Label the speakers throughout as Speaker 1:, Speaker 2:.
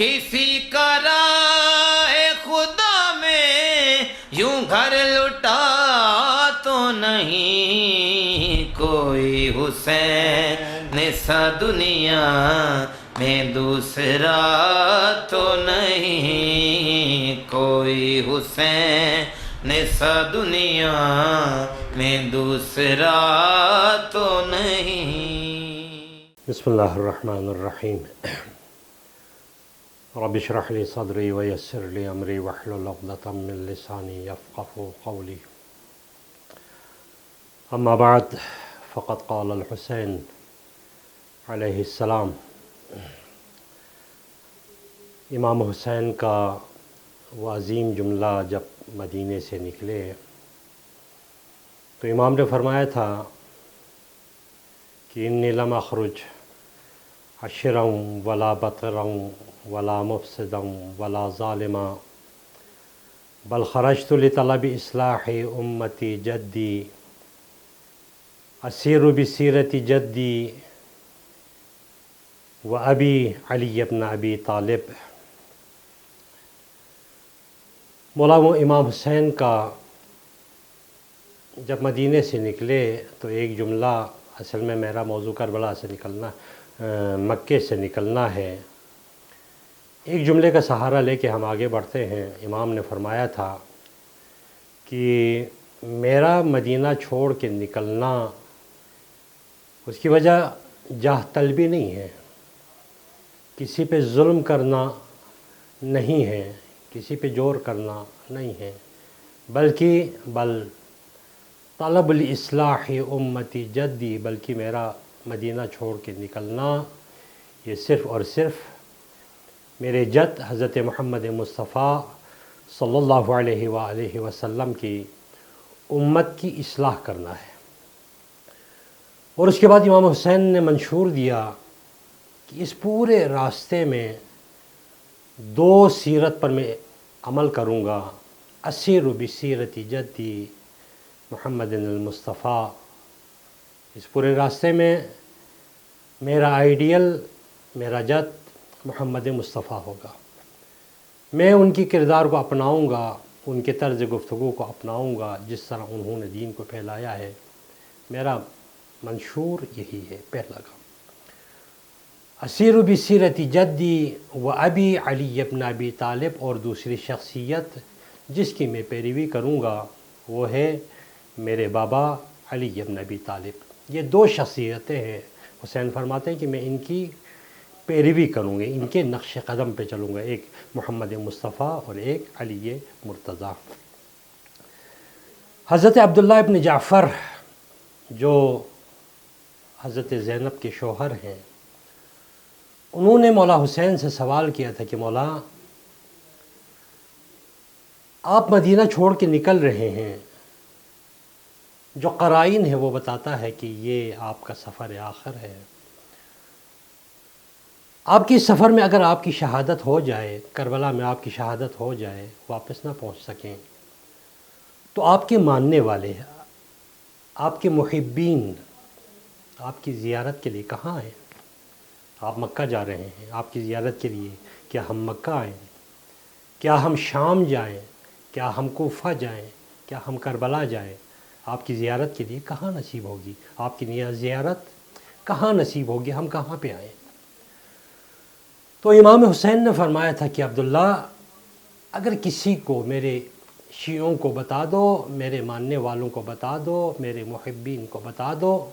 Speaker 1: کسی کا راہ خدا میں یوں گھر لٹا تو نہیں، کوئی حسین سا دنیا میں دوسرا تو نہیں، کوئی حسین سا دنیا میں دوسرا تو نہیں۔
Speaker 2: بسم اللہ الرحمن الرحیم۔ رب اشرح لی صدری ویسر لی امری واحلل عقدۃ من لسانی یفقهوا قولی۔ اما بعد فقد قال الحسین علیہ السلام۔ امام حسین کا وہ عظیم جملہ جب مدینے سے نکلے تو امام نے فرمایا تھا کہ انی لم اخرج عشرا ولا بطرا ولا مفسدا ولا ظالما بل خرجت لطلب اصلاح امتی جدی اسیر بسیرت جدی و ابی علی بن ابی طالب۔ مولانا امام حسین کا جب مدینے سے نکلے تو ایک جملہ، اصل میں میرا موضوع کربلا سے نکلنا، مکے سے نکلنا ہے، ایک جملے کا سہارا لے کے ہم آگے بڑھتے ہیں۔ امام نے فرمایا تھا کہ میرا مدینہ چھوڑ کے نکلنا اس کی وجہ جاہ طلبی نہیں ہے، کسی پہ ظلم کرنا نہیں ہے، کسی پہ جور کرنا نہیں ہے، بلکہ طلب الاصلاح امتی جدی، بلکہ میرا مدینہ چھوڑ کے نکلنا یہ صرف اور صرف میرے جد حضرت محمد مصطفیٰ صلی اللہ علیہ وآلہ وسلم کی امت کی اصلاح کرنا ہے۔ اور اس کے بعد امام حسین نے منشور دیا کہ اس پورے راستے میں دو سیرت پر میں عمل کروں گا، اسیر بسیرت جدی محمد المصطفیٰ۔ اس پورے راستے میں میرا آئیڈیل، میرا جد محمد مصطفیٰ ہوگا، میں ان کی کردار کو اپناؤں گا، ان کے طرز گفتگو کو اپناؤں گا، جس طرح انہوں نے دین کو پھیلایا ہے۔ میرا منشور یہی ہے، پہلا کام۔ اسیر بسیرت جدی و ابی علی بن ابی طالب، اور دوسری شخصیت جس کی میں پیروی کروں گا وہ ہے میرے بابا علی بن ابی طالب۔ یہ دو شخصیتیں ہیں، حسین فرماتے ہیں کہ میں ان کی پیروی کروں گا، ان کے نقش قدم پہ چلوں گا، ایک محمد مصطفیٰ اور ایک علی مرتضیٰ۔ حضرت عبداللہ ابن جعفر جو حضرت زینب کے شوہر ہیں، انہوں نے مولا حسین سے سوال کیا تھا کہ مولا، آپ مدینہ چھوڑ کے نکل رہے ہیں، جو قرائن ہے وہ بتاتا ہے کہ یہ آپ کا سفر آخر ہے، آپ کی سفر میں اگر آپ کی شہادت ہو جائے، کربلا میں آپ کی شہادت ہو جائے، واپس نہ پہنچ سکیں، تو آپ کے ماننے والے، آپ کے محبین آپ کی زیارت کے لیے کہاں ہیں؟ آپ مکہ جا رہے ہیں، آپ کی زیارت کے لیے کیا ہم مکہ آئیں؟ کیا ہم شام جائیں؟ کیا ہم کوفہ جائیں؟ کیا ہم کربلا جائیں؟ آپ کی زیارت کے لیے کہاں نصیب ہوگی؟ آپ کی زیارت کہاں نصیب ہوگی؟ ہم کہاں پہ آئیں؟ تو امام حسین نے فرمایا تھا کہ عبداللہ، اگر کسی کو، میرے شیعوں کو بتا دو، میرے ماننے والوں کو بتا دو، میرے محبین کو بتا دو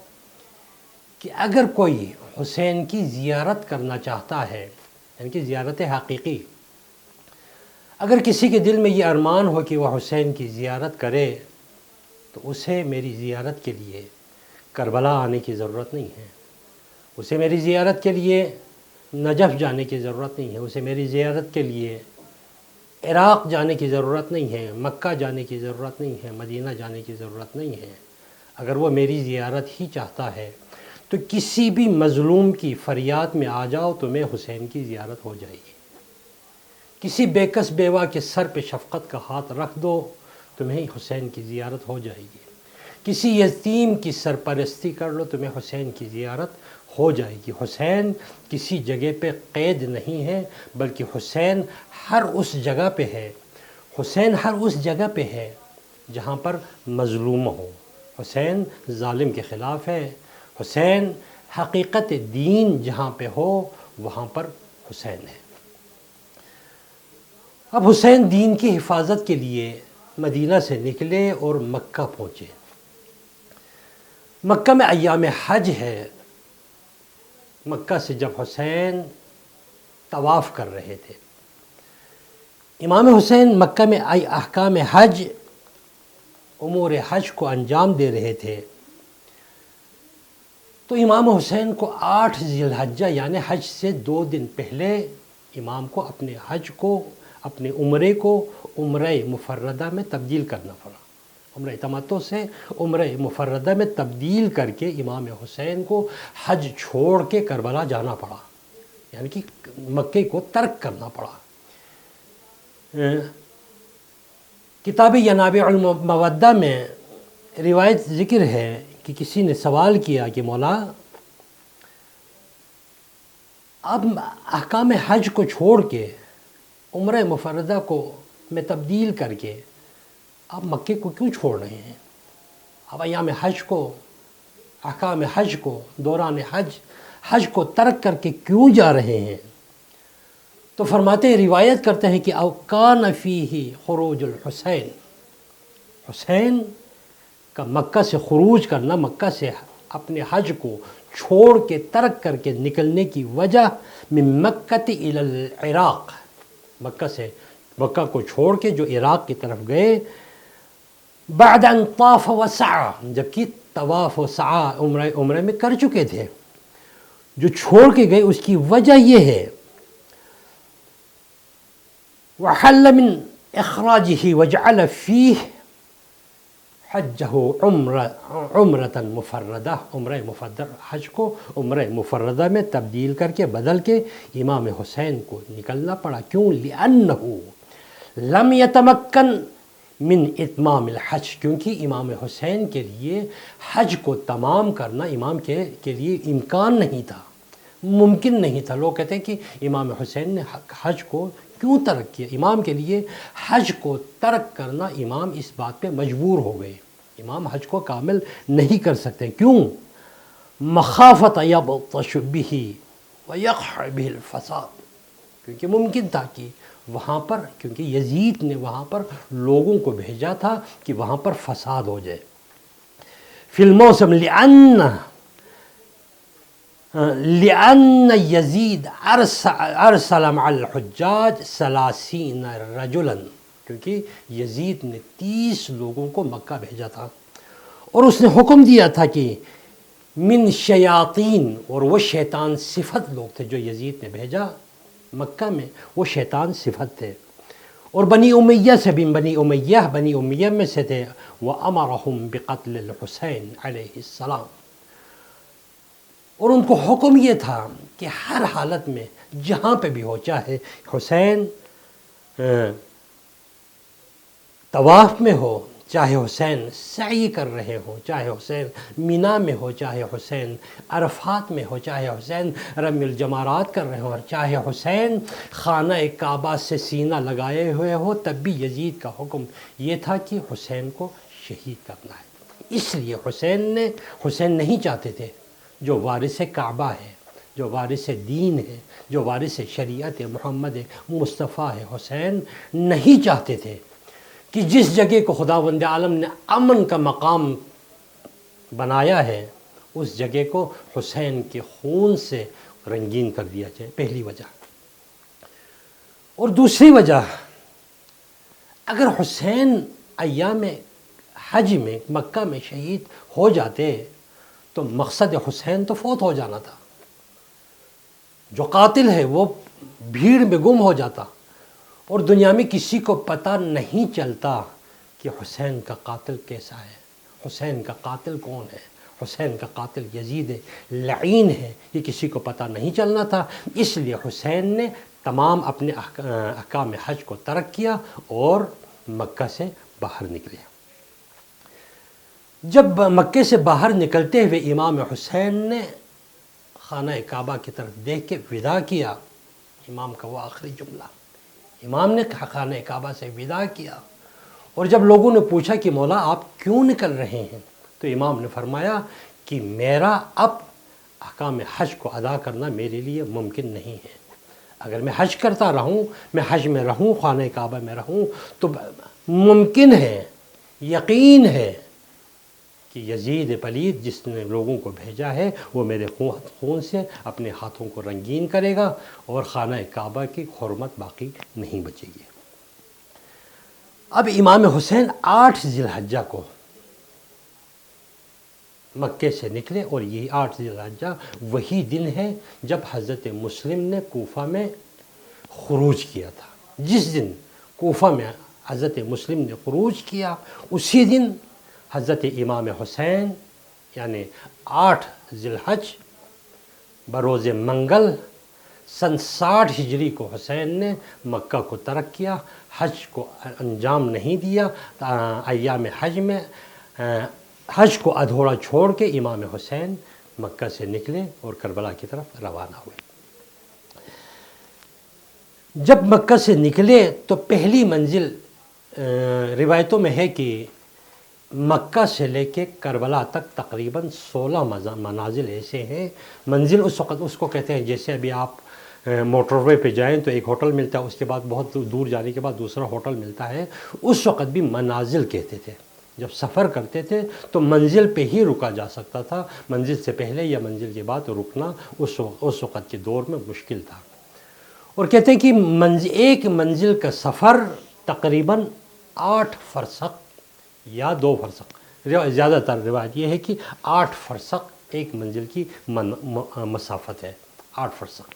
Speaker 2: کہ اگر کوئی حسین کی زیارت کرنا چاہتا ہے، یعنی کہ زیارت حقیقی، اگر کسی کے دل میں یہ ارمان ہو کہ وہ حسین کی زیارت کرے، تو اسے میری زیارت کے لیے کربلا آنے کی ضرورت نہیں ہے، اسے میری زیارت کے لیے نجف جانے کی ضرورت نہیں ہے، اسے میری زیارت کے لیے عراق جانے کی ضرورت نہیں ہے، مکہ جانے کی ضرورت نہیں ہے، مدینہ جانے کی ضرورت نہیں ہے۔ اگر وہ میری زیارت ہی چاہتا ہے تو کسی بھی مظلوم کی فریاد میں آ جاؤ، تمہیں حسین کی زیارت ہو جائے گی۔ کسی بے کس بیوہ کے سر پہ شفقت کا ہاتھ رکھ دو، تمہیں حسین کی زیارت ہو جائے گی۔ کسی یتیم کی سرپرستی کر لو، تمہیں حسین کی زیارت ہو جائے گی۔ حسین کسی جگہ پہ قید نہیں ہے، بلکہ حسین ہر اس جگہ پہ ہے، حسین ہر اس جگہ پہ ہے جہاں پر مظلوم ہو۔ حسین ظالم کے خلاف ہے، حسین حقیقت دین جہاں پہ ہو وہاں پر حسین ہے۔ اب حسین دین کی حفاظت کے لیے مدینہ سے نکلے اور مکہ پہنچے۔ مکہ میں ایام حج ہے۔ مکہ سے جب حسین طواف کر رہے تھے، امام حسین مکہ میں احکام حج، امور حج کو انجام دے رہے تھے، تو امام حسین کو 8 ذی الحجہ یعنی حج سے 2 دن پہلے امام کو اپنے حج کو، اپنے عمرے کو عمرہ مفردہ میں تبدیل کرنا پڑا۔ عمرہ تمتع سے عمرہ مفردہ میں تبدیل کر کے امام حسین کو حج چھوڑ کے کربلا جانا پڑا، یعنی کہ مکے کو ترک کرنا پڑا۔ کتاب ینابع المودہ میں روایت ذکر ہے کہ کسی نے سوال کیا کہ مولا، اب احکام حج کو چھوڑ کے عمرہ مفردہ کو میں تبدیل کر کے آپ مکے کو کیوں چھوڑ رہے ہیں؟ اب ایام حج کو، احکام حج کو، دوران حج کو ترک کر کے کیوں جا رہے ہیں؟ تو فرماتے ہیں، روایت کرتے ہیں کہ او کان فیہ خروج الحسین، حسین کا مکہ سے خروج کرنا، مکہ سے اپنے حج کو چھوڑ کے ترک کر کے نکلنے کی وجہ من مکہ الی العراق، مکہ کو چھوڑ کے جو عراق کی طرف گئے، بعد ان طاف وسعى، جبکہ طواف و سعی عمرہ میں کر چکے تھے، جو چھوڑ کے گئے اس کی وجہ یہ ہے، وحل من اخراجہ وجعل فیہ حجہ عمرۃ مفردہ، عمرہ مفردہ حج کو عمرہ مفردہ میں تبدیل کر کے بدل کے امام حسین کو نکلنا پڑا۔ کیوں؟ لأنہ لم یتمکن من اتمام الحج، کیونکہ امام حسین کے لیے حج کو تمام کرنا امام کے لیے امکان نہیں تھا، ممکن نہیں تھا۔ لوگ کہتے ہیں کہ امام حسین نے حج کو کیوں ترک کیا؟ امام کے لیے حج کو ترک کرنا، امام اس بات پہ مجبور ہو گئے، امام حج کو کامل نہیں کر سکتے۔ کیوں؟ مخافت یبطش بہ ویقع بہ الفساد، کیونکہ ممکن تھا کہ وہاں پر، کیونکہ یزید نے وہاں پر لوگوں کو بھیجا تھا کہ وہاں پر فساد ہو جائے۔ فی الموسم لأن یزید ارسل مع الحجاج 30 رجلا، کیونکہ یزید نے 30 لوگوں کو مکہ بھیجا تھا، اور اس نے حکم دیا تھا کہ من شیاطین، اور وہ شیطان صفت لوگ تھے جو یزید نے بھیجا مکہ میں، وہ شیطان صفت تھے، اور بنی امیہ سے بھی، بنی امیہ میں سے تھے، وَأَمَرَهُمْ بِقَتْلِ الْحُسَيْنِ علیہ السلام، اور ان کو حکم یہ تھا کہ ہر حالت میں جہاں پہ بھی ہو، چاہے حسین طواف میں ہو، چاہے حسین سعی کر رہے ہوں، چاہے حسین مینا میں ہو، چاہے حسین عرفات میں ہو، چاہے حسین رمی الجمارات کر رہے ہوں، اور چاہے حسین خانہ کعبہ سے سینہ لگائے ہوئے ہو، تب بھی یزید کا حکم یہ تھا کہ حسین کو شہید کرنا ہے۔ اس لیے حسین نہیں چاہتے تھے، جو وارث کعبہ ہے، جو وارث دین ہے، جو وارث شریعت محمد مصطفیٰ ہے، حسین نہیں چاہتے تھے کہ جس جگہ کو خداوند عالم نے امن کا مقام بنایا ہے، اس جگہ کو حسین کے خون سے رنگین کر دیا جائے، پہلی وجہ۔ اور دوسری وجہ، اگر حسین ایام حج میں مکہ میں شہید ہو جاتے تو مقصد حسین تو فوت ہو جانا تھا، جو قاتل ہے وہ بھیڑ میں گم ہو جاتا، اور دنیا میں کسی کو پتہ نہیں چلتا کہ حسین کا قاتل کیسا ہے، حسین کا قاتل کون ہے، حسین کا قاتل یزید لعین ہے، یہ کسی کو پتہ نہیں چلنا تھا۔ اس لیے حسین نے تمام اپنے احکام حج کو ترک کیا اور مکہ سے باہر نکلے۔ جب مکے سے باہر نکلتے ہوئے امام حسین نے خانہ کعبہ کی طرف دیکھ کے ودا کیا. امام کا وہ آخری جملہ، امام نے خانہ کعبہ سے ودا کیا. اور جب لوگوں نے پوچھا کہ مولا آپ کیوں نکل رہے ہیں، تو امام نے فرمایا کہ میرا اب احکام حج کو ادا کرنا میرے لیے ممکن نہیں ہے. اگر میں حج کرتا رہوں، میں حج میں رہوں، خانہ کعبہ میں رہوں، تو ممکن ہے، یقین ہے کہ یزید پلید جس نے لوگوں کو بھیجا ہے وہ میرے خون سے اپنے ہاتھوں کو رنگین کرے گا اور خانہ کعبہ کی حرمت باقی نہیں بچے گی. اب امام حسین 8 ذی الحجہ کو مکے سے نکلے، اور یہی 8 ذی الحجہ وہی دن ہے جب حضرت مسلم نے کوفہ میں خروج کیا تھا. جس دن کوفہ میں حضرت مسلم نے خروج کیا، اسی دن حضرت امام حسین یعنی 8 ذی الحج بروز منگل سن 60 ہجری کو حسین نے مکہ کو ترک کیا، حج کو انجام نہیں دیا. ایام حج میں حج کو ادھورا چھوڑ کے امام حسین مکہ سے نکلے اور کربلا کی طرف روانہ ہوئے. جب مکہ سے نکلے تو پہلی منزل روایتوں میں ہے کہ مکہ سے لے کے کربلا تک تقریباً 16 منازل ایسے ہیں. منزل اس وقت اس کو کہتے ہیں جیسے ابھی آپ موٹر وے پہ جائیں تو ایک ہوٹل ملتا ہے، اس کے بعد بہت دور جانے کے بعد دوسرا ہوٹل ملتا ہے. اس وقت بھی منازل کہتے تھے. جب سفر کرتے تھے تو منزل پہ ہی رکا جا سکتا تھا، منزل سے پہلے یا منزل کے بعد رکنا اس وقت کے دور میں مشکل تھا. اور کہتے ہیں کہ ایک منزل کا سفر تقریباً 8 فرسخ یا 2 فرسخ، زیادہ تر روایت یہ ہے کہ 8 فرسخ ایک منزل کی مسافت ہے، 8 فرسخ.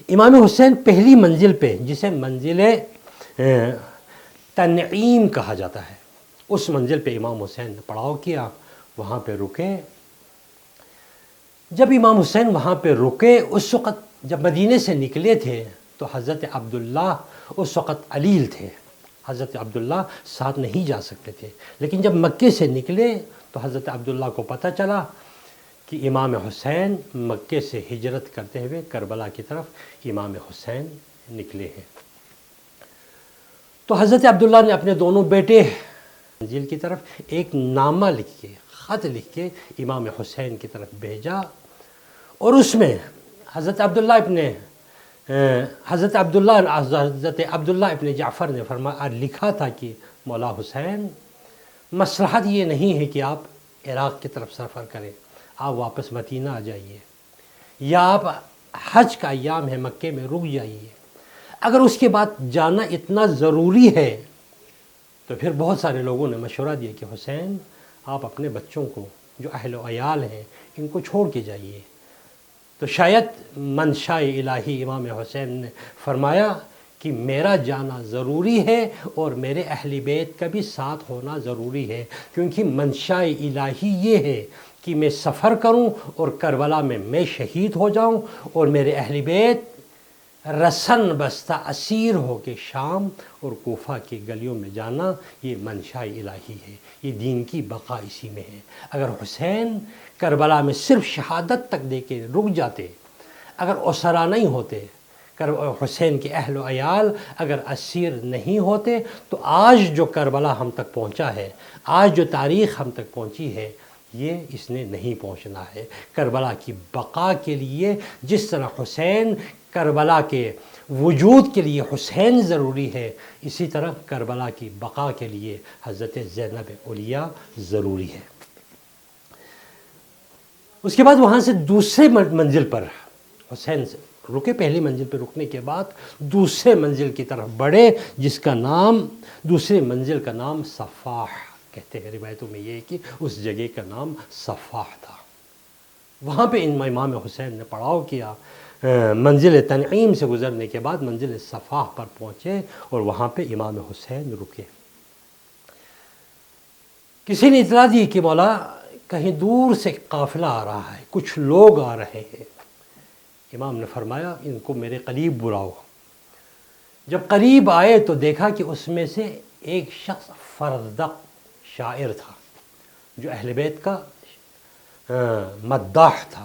Speaker 2: امام حسین پہلی منزل پہ، جسے منزل تنعیم کہا جاتا ہے، اس منزل پہ امام حسین نے پڑاؤ کیا، وہاں پہ رکے. جب امام حسین وہاں پہ رکے، اس وقت جب مدینے سے نکلے تھے تو حضرت عبداللہ اس وقت علیل تھے، حضرت عبداللہ ساتھ نہیں جا سکتے تھے. لیکن جب مکے سے نکلے تو حضرت عبداللہ کو پتہ چلا کہ امام حسین مکے سے ہجرت کرتے ہوئے کربلا کی طرف امام حسین نکلے ہیں. تو حضرت عبداللہ نے اپنے دونوں بیٹے منزل کی طرف ایک نامہ لکھ کے، خط لکھ کے امام حسین کی طرف بھیجا. اور اس میں حضرت عبداللہ ابن جعفر نے لکھا تھا کہ مولا حسین، مصلحت یہ نہیں ہے کہ آپ عراق کی طرف سفر کریں، آپ واپس مدینہ آ جائیے، یا آپ حج کا ایام ہے مکے میں رک جائیے. اگر اس کے بعد جانا اتنا ضروری ہے تو پھر بہت سارے لوگوں نے مشورہ دیا کہ حسین آپ اپنے بچوں کو جو اہل و عیال ہیں ان کو چھوڑ کے جائیے. تو شاید منشاء الہی امام حسین نے فرمایا کہ میرا جانا ضروری ہے اور میرے اہل بیت کا بھی ساتھ ہونا ضروری ہے، کیونکہ منشاء الہی یہ ہے کہ میں سفر کروں اور کربلا میں شہید ہو جاؤں اور میرے اہل بیت رسن بستہ اسیر ہو کے شام اور کوفہ کی گلیوں میں جانا، یہ منشاء الہی ہے، یہ دین کی بقا اسی میں ہے. اگر حسین کربلا میں صرف شہادت تک دے کے رک جاتے، اگر اسرا نہیں ہوتے، حسین کے اہل و عیال اگر اسیر نہیں ہوتے، تو آج جو کربلا ہم تک پہنچا ہے، آج جو تاریخ ہم تک پہنچی ہے، یہ اس نے نہیں پہنچنا ہے. کربلا کی بقا کے لیے جس طرح حسین کربلا کے وجود کے لیے حسین ضروری ہے، اسی طرح کربلا کی بقا کے لیے حضرت زینب علیہ ضروری ہے. اس کے بعد وہاں سے دوسرے منزل پر حسین سے رکے، پہلی منزل پہ رکنے کے بعد دوسرے منزل کی طرف بڑھے، جس کا نام، دوسرے منزل کا نام صفاح کہتے ہیں. روایتوں میں یہ ہے کہ اس جگہ کا نام صفاح تھا. وہاں پہ امام حسین نے پڑاؤ کیا. منزل تنعیم سے گزرنے کے بعد منزل صفاح پر پہنچے اور وہاں پہ امام حسین رکے. کسی نے اطلاع دی کہ مولا کہیں دور سے قافلہ آ رہا ہے، کچھ لوگ آ رہے ہیں. امام نے فرمایا ان کو میرے قریب بلاؤ. جب قریب آئے تو دیکھا کہ اس میں سے ایک شخص فردق شاعر تھا، جو اہل بیت کا مداح تھا،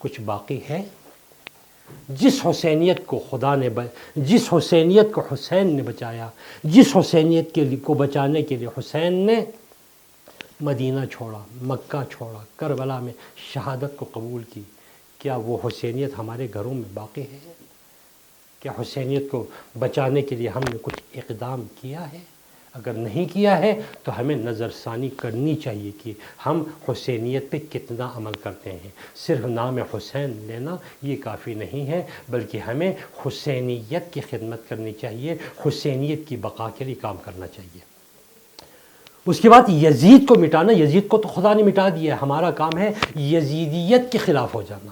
Speaker 2: کچھ باقی ہے؟ جس حسینیت کو جس حسینیت کو حسین نے بچایا، جس حسینیت کو بچانے کے لیے حسین نے مدینہ چھوڑا، مکہ چھوڑا، کربلا میں شہادت کو قبول کی، کیا وہ حسینیت ہمارے گھروں میں باقی ہے؟ کیا حسینیت کو بچانے کے لیے ہم نے کچھ اقدام کیا ہے؟ اگر نہیں کیا ہے تو ہمیں نظر ثانی کرنی چاہیے کہ ہم حسینیت پہ کتنا عمل کرتے ہیں۔ صرف نام حسین لینا یہ کافی نہیں ہے، بلکہ ہمیں حسینیت کی خدمت کرنی چاہیے، حسینیت کی بقا کے لیے کام کرنا چاہیے۔ اس کے بعد یزید کو مٹانا، یزید کو تو خدا نے مٹا دیا ہے، ہمارا کام ہے یزیدیت کے خلاف ہو جانا،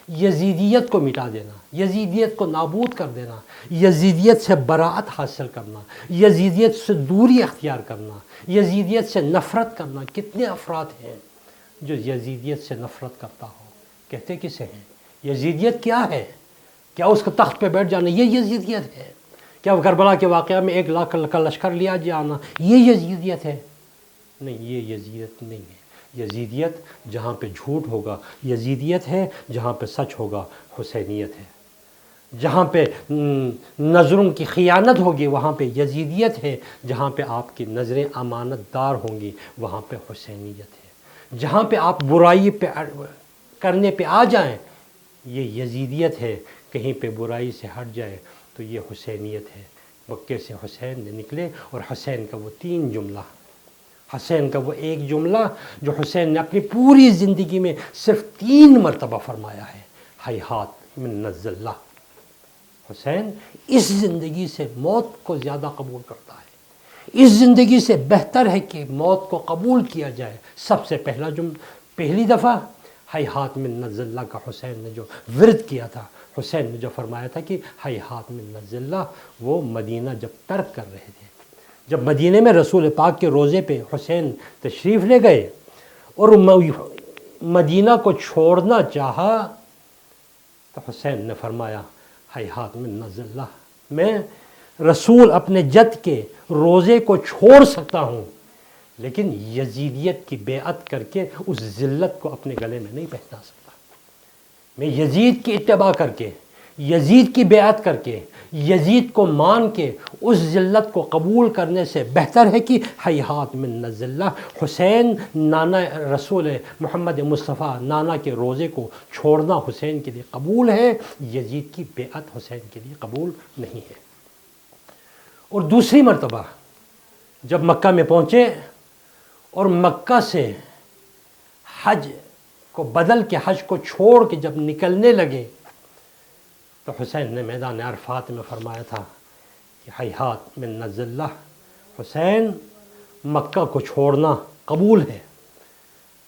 Speaker 2: یزیدیت کو مٹا دینا، یزیدیت کو نابود کر دینا، یزیدیت سے براءت حاصل کرنا، یزیدیت سے دوری اختیار کرنا، یزیدیت سے نفرت کرنا۔ کتنے افراد ہیں جو یزیدیت سے نفرت کرتا ہو؟ کہتے کسے ہیں؟ یزیدیت کیا ہے؟ کیا اس کو تخت پہ بیٹھ جانا یہ یزیدیت ہے؟ کیا کربلا کے واقعہ میں 1 لاکھ کا لشکر لیا جانا یہ یزیدیت ہے؟ نہیں، یہ یزیدیت نہیں ہے۔ یزیدیت جہاں پہ جھوٹ ہوگا یزیدیت ہے، جہاں پہ سچ ہوگا حسینیت ہے، جہاں پہ نظروں کی خیانت ہوگی وہاں پہ یزیدیت ہے، جہاں پہ آپ کی نظریں امانت دار ہوں گی وہاں پہ حسینیت ہے، جہاں پہ آپ برائی پہ کرنے پہ آ جائیں یہ یزیدیت ہے، کہیں پہ برائی سے ہٹ جائے تو یہ حسینیت ہے۔ مکے سے حسین نے نکلے اور حسین کا وہ 3 جملہ، حسین کا وہ 1 جملہ جو حسین نے اپنی پوری زندگی میں صرف 3 مرتبہ فرمایا ہے، ہیہات من الذلہ۔ حسین اس زندگی سے موت کو زیادہ قبول کرتا ہے، اس زندگی سے بہتر ہے کہ موت کو قبول کیا جائے۔ سب سے پہلی دفعہ ہیہات من الذلہ کا حسین نے جو ورد کیا تھا، حسین نے جو فرمایا تھا کہ ہیہات من الذلہ، وہ مدینہ جب ترک کر رہے تھے، جب مدینے میں رسول پاک کے روضے پہ حسین تشریف لے گئے اور مدینہ کو چھوڑنا چاہا تو حسین نے فرمایا ہیہات من الذلہ، میں رسول اپنے جد کے روضے کو چھوڑ سکتا ہوں لیکن یزیدیت کی بیعت کر کے اس ذلت کو اپنے گلے میں نہیں پہنا سکتا۔ میں یزید کی اتباع کر کے، یزید کی بیعت کر کے، یزید کو مان کے اس ذلت کو قبول کرنے سے بہتر ہے کہ ہیہات من الذلہ، حسین نانا رسول محمد مصطفیٰ نانا کے روضے کو چھوڑنا حسین کے لیے قبول ہے، یزید کی بیعت حسین کے لیے قبول نہیں ہے۔ اور دوسری مرتبہ جب مکہ میں پہنچے اور مکہ سے حج کو بدل کے حج کو چھوڑ کے جب نکلنے لگے تو حسین نے میدان عرفات میں فرمایا تھا کہ ہیہات من الذلہ، حسین مکہ کو چھوڑنا قبول ہے،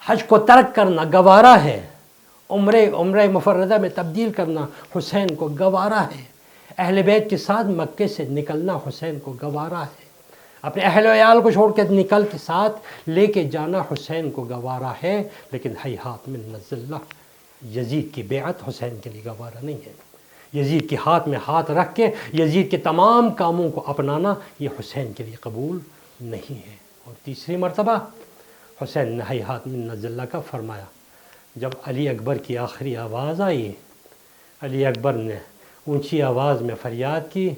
Speaker 2: حج کو ترک کرنا گوارا ہے، عمرہ مفردہ میں تبدیل کرنا حسین کو گوارا ہے، اہل بیت کے ساتھ مکے سے نکلنا حسین کو گوارا ہے، اپنے اہل و عیال کو چھوڑ کے نکل کے ساتھ لے کے جانا حسین کو گوارا ہے، لیکن ہیہات من الذلہ، یزید کی بیعت حسین کے لیے گوارا نہیں ہے۔ یزید کے ہاتھ میں ہاتھ رکھ کے یزید کے تمام کاموں کو اپنانا یہ حسین کے لیے قبول نہیں ہے۔ اور تیسری مرتبہ حسین نے ہیہات من الذلہ کا فرمایا جب علی اکبر کی آخری آواز آئی، علی اکبر نے اونچی آواز میں فریاد کی،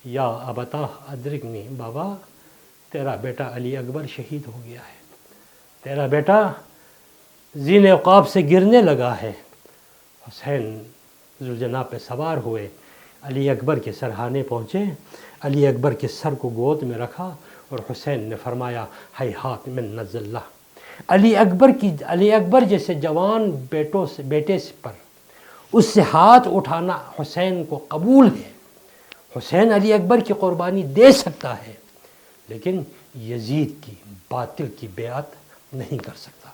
Speaker 2: یا ابتا ادرکنی، بابا تیرا بیٹا علی اکبر شہید ہو گیا ہے، تیرا بیٹا زین عقاب سے گرنے لگا ہے۔ حسین ذوالجناح پہ سوار ہوئے، علی اکبر کے سرہانے پہنچے، علی اکبر کے سر کو گود میں رکھا اور حسین نے فرمایا ہیہات من الذلہ۔ علی اکبر جیسے جوان بیٹے پر اس سے ہاتھ اٹھانا حسین کو قبول ہے، حسین علی اکبر کی قربانی دے سکتا ہے لیکن یزید کی باطل کی بیعت نہیں کر سکتا،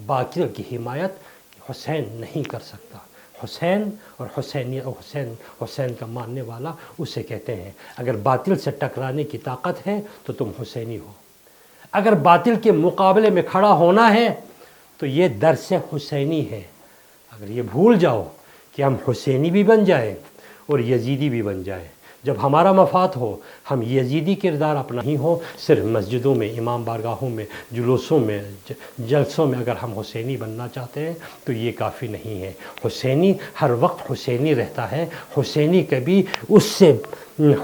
Speaker 2: باطل کی حمایت حسین نہیں کر سکتا۔ حسین اور حسین کا ماننے والا اسے کہتے ہیں اگر باطل سے ٹکرانے کی طاقت ہے تو تم حسینی ہو، اگر باطل کے مقابلے میں کھڑا ہونا ہے تو یہ درس حسینی ہے۔ اگر یہ بھول جاؤ کہ ہم حسینی بھی بن جائیں اور یزیدی بھی بن جائیں جب ہمارا مفاد ہو ہم یزیدی کردار اپنا ہی ہو، صرف مسجدوں میں، امام بارگاہوں میں، جلوسوں میں، جلسوں میں اگر ہم حسینی بننا چاہتے ہیں تو یہ کافی نہیں ہے۔ حسینی ہر وقت حسینی رہتا ہے، حسینی کبھی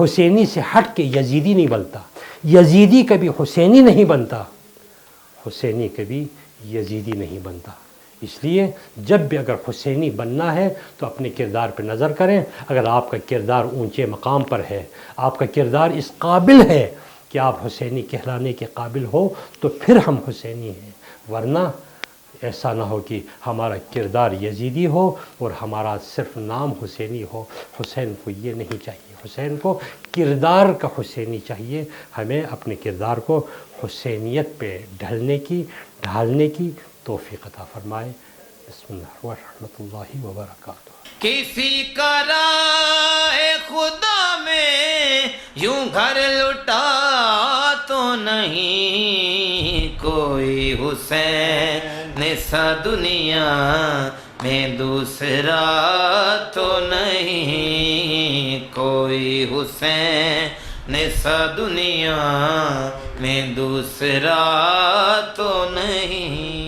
Speaker 2: حسینی سے ہٹ کے یزیدی نہیں بنتا، یزیدی کبھی حسینی نہیں بنتا، حسینی کبھی یزیدی نہیں بنتا۔ اس لیے جب بھی اگر حسینی بننا ہے تو اپنے کردار پہ نظر کریں۔ اگر آپ کا کردار اونچے مقام پر ہے، آپ کا کردار اس قابل ہے کہ آپ حسینی کہلانے کے قابل ہو تو پھر ہم حسینی ہیں، ورنہ ایسا نہ ہو کہ ہمارا کردار یزیدی ہو اور ہمارا صرف نام حسینی ہو۔ حسین کو یہ نہیں چاہیے، حسین کو کردار کا حسینی چاہیے۔ ہمیں اپنے کردار کو حسینیت پہ ڈھالنے کی توفیق عطا فرمائے۔ بسم اللہ ورحمۃ اللہ وبرکاتہ۔
Speaker 1: کسی کا راہ خدا میں یوں گھر لٹا تو نہیں، کوئی حسین سا دنیا میں دوسرا تو نہیں، کوئی حسین سا دنیا میں دوسرا تو نہیں۔